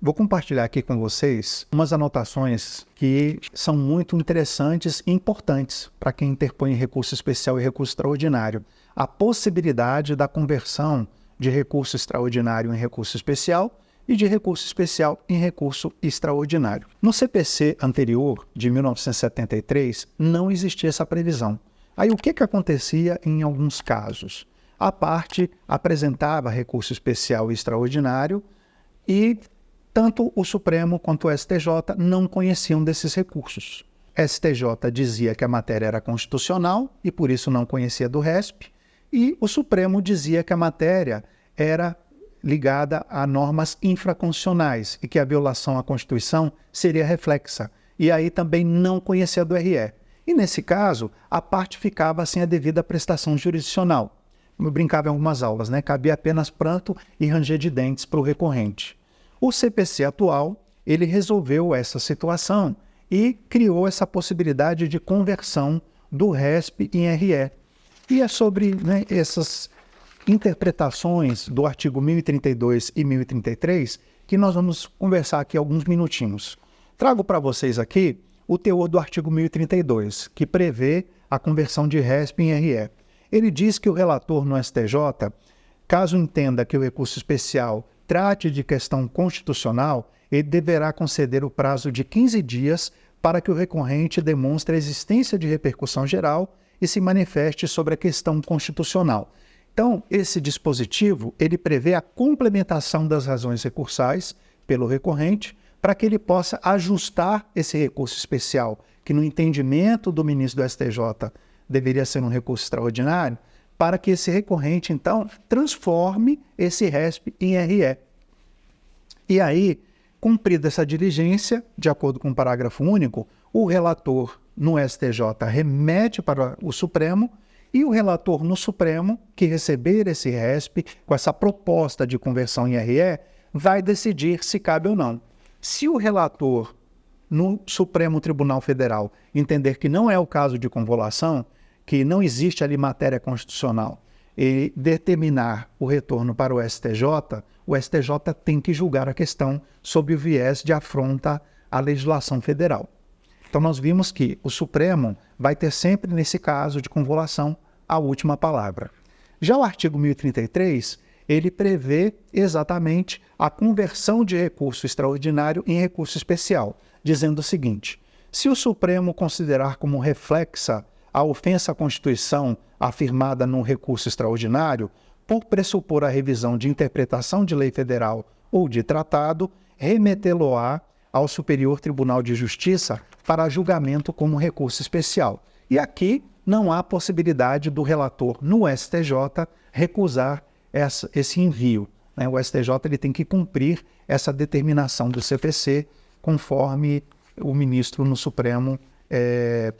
Vou compartilhar aqui com vocês umas anotações que são muito interessantes e importantes para quem interpõe recurso especial e recurso extraordinário. A possibilidade da conversão de recurso extraordinário em recurso especial e de recurso especial em recurso extraordinário. No CPC anterior, de 1973, não existia essa previsão. Aí o que acontecia em alguns casos? A parte apresentava recurso especial e extraordinário e tanto o Supremo quanto o STJ não conheciam desses recursos. STJ dizia que a matéria era constitucional e por isso não conhecia do RESP, e o Supremo dizia que a matéria era ligada a normas infraconstitucionais e que a violação à Constituição seria reflexa, e aí também não conhecia do RE. E nesse caso, a parte ficava sem a devida prestação jurisdicional. Como eu brincava em algumas aulas, cabia apenas pranto e ranger de dentes para o recorrente. O CPC atual, ele resolveu essa situação e criou essa possibilidade de conversão do RESP em RE. E é sobre essas interpretações do artigo 1032 e 1033 que nós vamos conversar aqui alguns minutinhos. Trago para vocês aqui o teor do artigo 1032, que prevê a conversão de RESP em RE. Ele diz que o relator no STJ, caso entenda que o recurso especial trate de questão constitucional, ele deverá conceder o prazo de 15 dias para que o recorrente demonstre a existência de repercussão geral e se manifeste sobre a questão constitucional. Então, esse dispositivo, ele prevê a complementação das razões recursais pelo recorrente para que ele possa ajustar esse recurso especial, que no entendimento do ministro do STJ deveria ser um recurso extraordinário, para que esse recorrente, então, transforme esse RESP em RE. E aí, cumprida essa diligência, de acordo com o parágrafo único, o relator no STJ remete para o Supremo e o relator no Supremo, que receber esse RESP com essa proposta de conversão em RE, vai decidir se cabe ou não. Se o relator no Supremo Tribunal Federal entender que não é o caso de convolução, que não existe ali matéria constitucional, e determinar o retorno para o STJ tem que julgar a questão sob o viés de afronta à legislação federal. Então nós vimos que o Supremo vai ter sempre, nesse caso de convolução, a última palavra. Já o artigo 1033, ele prevê exatamente a conversão de recurso extraordinário em recurso especial, dizendo o seguinte: se o Supremo considerar como reflexa a ofensa à Constituição afirmada num recurso extraordinário, por pressupor a revisão de interpretação de lei federal ou de tratado, remetê-lo-á ao Superior Tribunal de Justiça para julgamento como recurso especial. E aqui não há possibilidade do relator no STJ recusar esse envio. O STJ ele tem que cumprir essa determinação do CPC conforme o ministro no Supremo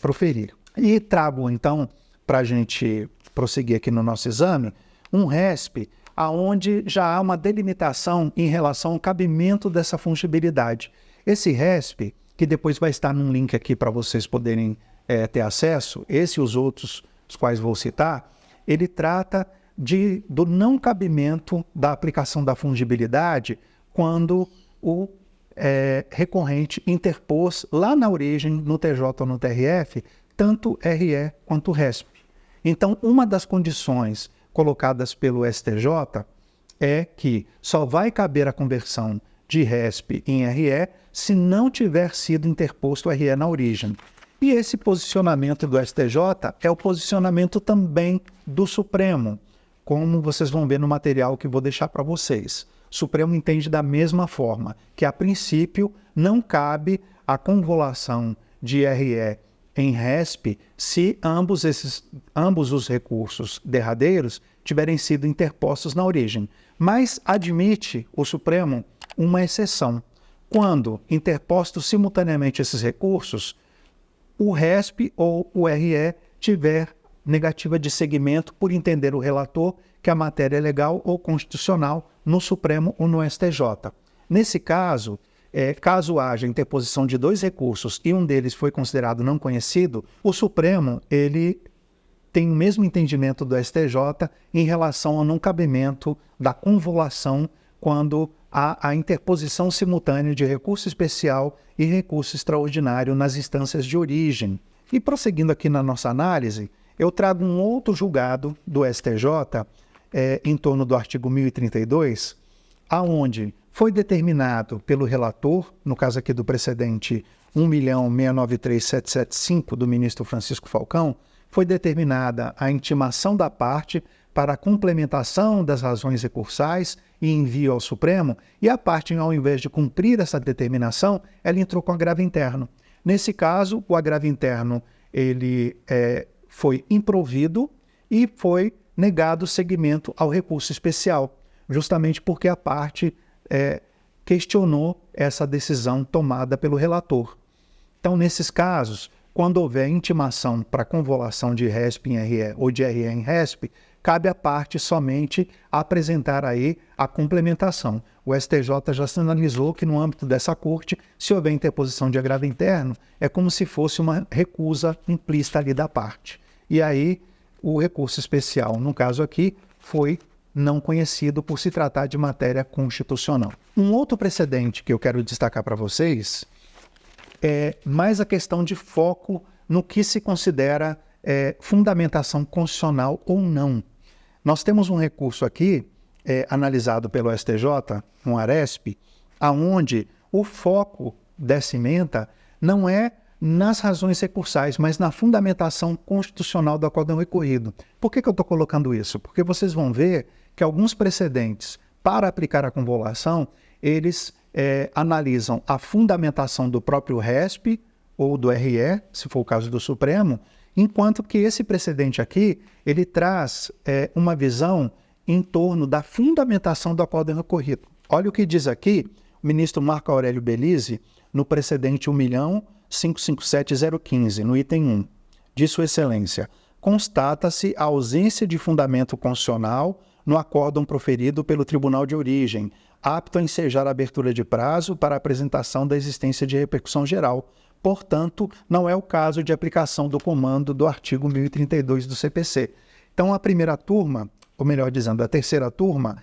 proferir. E trago, então, para a gente prosseguir aqui no nosso exame, um RESP onde já há uma delimitação em relação ao cabimento dessa fungibilidade. Esse RESP, que depois vai estar num link aqui para vocês poderem ter acesso, esse e os outros, os quais vou citar, ele trata do não cabimento da aplicação da fungibilidade quando o recorrente interpôs lá na origem, no TJ ou no TRF, tanto RE quanto RESP. Então, uma das condições colocadas pelo STJ é que só vai caber a conversão de RESP em RE se não tiver sido interposto RE na origem. E esse posicionamento do STJ é o posicionamento também do Supremo, como vocês vão ver no material que vou deixar para vocês. O Supremo entende da mesma forma, que a princípio não cabe a convolução de RE em RESP se ambos os recursos derradeiros tiverem sido interpostos na origem. Mas admite o Supremo uma exceção. Quando interpostos simultaneamente esses recursos, o RESP ou o RE tiver negativa de seguimento por entender o relator que a matéria é legal ou constitucional no Supremo ou no STJ. Nesse caso, caso haja interposição de dois recursos e um deles foi considerado não conhecido, o Supremo ele tem o mesmo entendimento do STJ em relação ao não cabimento da convolução quando a interposição simultânea de recurso especial e recurso extraordinário nas instâncias de origem. E prosseguindo aqui na nossa análise, eu trago um outro julgado do STJ, em torno do artigo 1032, aonde foi determinado pelo relator, no caso aqui do precedente 1.693.775 do ministro Francisco Falcão, foi determinada a intimação da parte para a complementação das razões recursais e envio ao Supremo, e a parte, ao invés de cumprir essa determinação, ela entrou com agravo interno. Nesse caso, o agravo interno ele, foi improvido e foi negado seguimento ao recurso especial, justamente porque a parte questionou essa decisão tomada pelo relator. Então, nesses casos, quando houver intimação para convolução de RESP em RE ou de RE em RESP, cabe à parte somente apresentar aí a complementação. O STJ já sinalizou que no âmbito dessa corte, se houver interposição de agravo interno, é como se fosse uma recusa implícita ali da parte. E aí, o recurso especial, no caso aqui, foi não conhecido por se tratar de matéria constitucional. Um outro precedente que eu quero destacar para vocês é mais a questão de foco no que se considera fundamentação constitucional ou não. Nós temos um recurso aqui, analisado pelo STJ, um ARESP, aonde o foco dessa ementa não é nas razões recursais, mas na fundamentação constitucional do acórdão recorrido. Por que eu estou colocando isso? Porque vocês vão ver que alguns precedentes para aplicar a convolução, eles analisam a fundamentação do próprio RESP ou do RE, se for o caso do Supremo, enquanto que esse precedente aqui, ele traz uma visão em torno da fundamentação do acórdão recorrido. Olha o que diz aqui o ministro Marco Aurélio Belize, no precedente 1.557.015, no item 1. De Sua Excelência, constata-se a ausência de fundamento constitucional no acórdão proferido pelo Tribunal de Origem, apto a ensejar a abertura de prazo para a apresentação da existência de repercussão geral. Portanto, não é o caso de aplicação do comando do artigo 1032 do CPC. Então, a primeira turma, ou melhor dizendo, a terceira turma,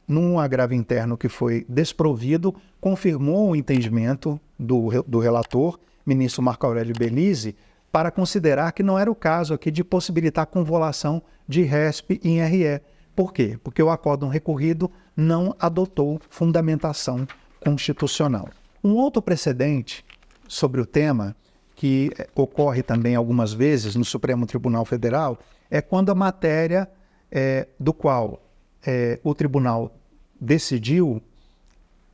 num agravo interno que foi desprovido, confirmou o entendimento do relator, ministro Marco Aurélio Belize, para considerar que não era o caso aqui de possibilitar a convolução de RESP em RE. Por quê? Porque o acórdão recorrido não adotou fundamentação constitucional. Um outro precedente sobre o tema, que ocorre também algumas vezes no Supremo Tribunal Federal, é quando a matéria do qual o tribunal decidiu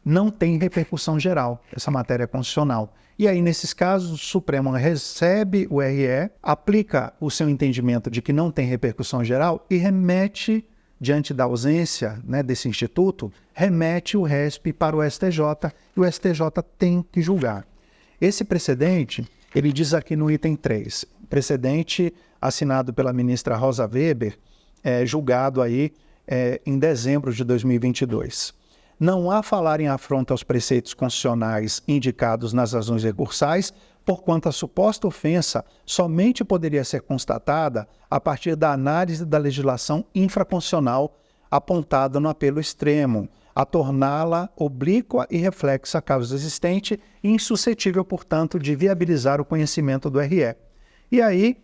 não tem repercussão geral, essa matéria constitucional. E aí, nesses casos, o Supremo recebe o RE, aplica o seu entendimento de que não tem repercussão geral e remete, diante da ausência desse instituto, remete o RESP para o STJ e o STJ tem que julgar. Esse precedente, ele diz aqui no item 3, precedente assinado pela ministra Rosa Weber, julgado aí em dezembro de 2022. Não há falar em afronta aos preceitos constitucionais indicados nas razões recursais, porquanto a suposta ofensa somente poderia ser constatada a partir da análise da legislação infraconstitucional apontada no apelo extremo, a torná-la oblíqua e reflexa à causa existente e insuscetível, portanto, de viabilizar o conhecimento do RE. E aí,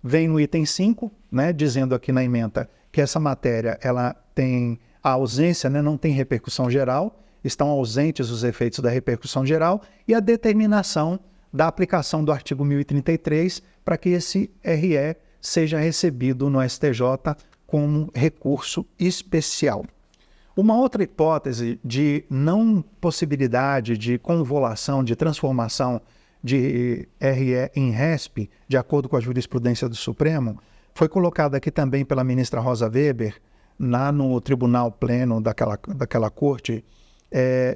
vem no item 5, dizendo aqui na ementa que essa matéria ela tem a ausência, não tem repercussão geral, estão ausentes os efeitos da repercussão geral e a determinação da aplicação do artigo 1033 para que esse RE seja recebido no STJ como recurso especial. Uma outra hipótese de não possibilidade de convolução, de transformação de RE em RESP, de acordo com a jurisprudência do Supremo, foi colocada aqui também pela ministra Rosa Weber, lá no tribunal pleno daquela corte,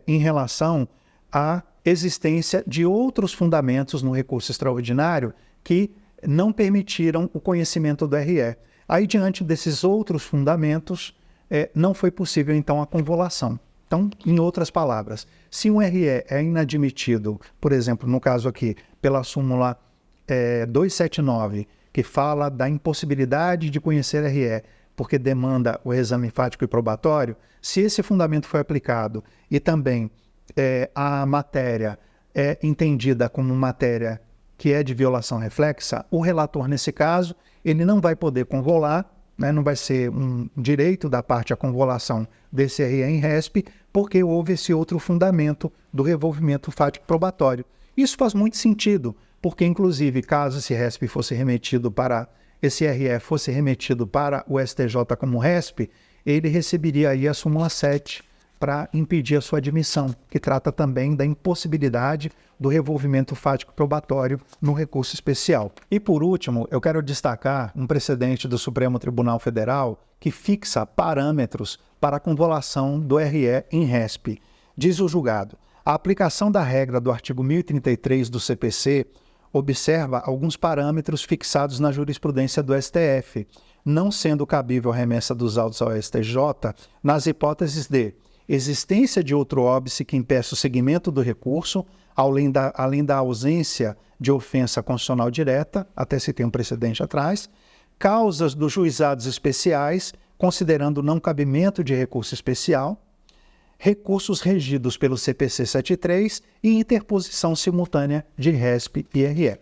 em relação à existência de outros fundamentos no recurso extraordinário que não permitiram o conhecimento do RE. Aí, diante desses outros fundamentos, não foi possível, então, a convolução. Então, em outras palavras, se um RE é inadmitido, por exemplo, no caso aqui, pela súmula 279, que fala da impossibilidade de conhecer RE porque demanda o exame fático e probatório, se esse fundamento foi aplicado e também a matéria é entendida como matéria que é de violação reflexa, o relator, nesse caso, ele não vai poder convolar, né, não vai ser um direito da parte a convolação desse RE em RESP, porque houve esse outro fundamento do revolvimento fático probatório. Isso faz muito sentido, porque, inclusive, caso esse RESP fosse remetido para, esse RE fosse remetido para o STJ como RESP, ele receberia aí a súmula 7 para impedir a sua admissão, que trata também da impossibilidade do revolvimento fático probatório no recurso especial. E por último, eu quero destacar um precedente do Supremo Tribunal Federal que fixa parâmetros para a convolação do RE em RESP. Diz o julgado: a aplicação da regra do artigo 1033 do CPC observa alguns parâmetros fixados na jurisprudência do STF, não sendo cabível a remessa dos autos ao STJ nas hipóteses de existência de outro óbice que impeça o seguimento do recurso, além da ausência de ofensa constitucional direta, até se tem um precedente atrás, causas dos juizados especiais, considerando o não cabimento de recurso especial, recursos regidos pelo CPC 73 e interposição simultânea de RESP e RE.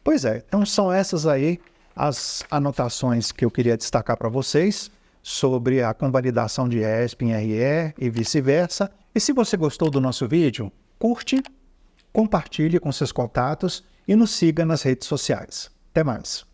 Pois é, então são essas aí as anotações que eu queria destacar para vocês sobre a convalidação de RESP em RE e vice-versa. E se você gostou do nosso vídeo, curte, compartilhe com seus contatos e nos siga nas redes sociais. Até mais!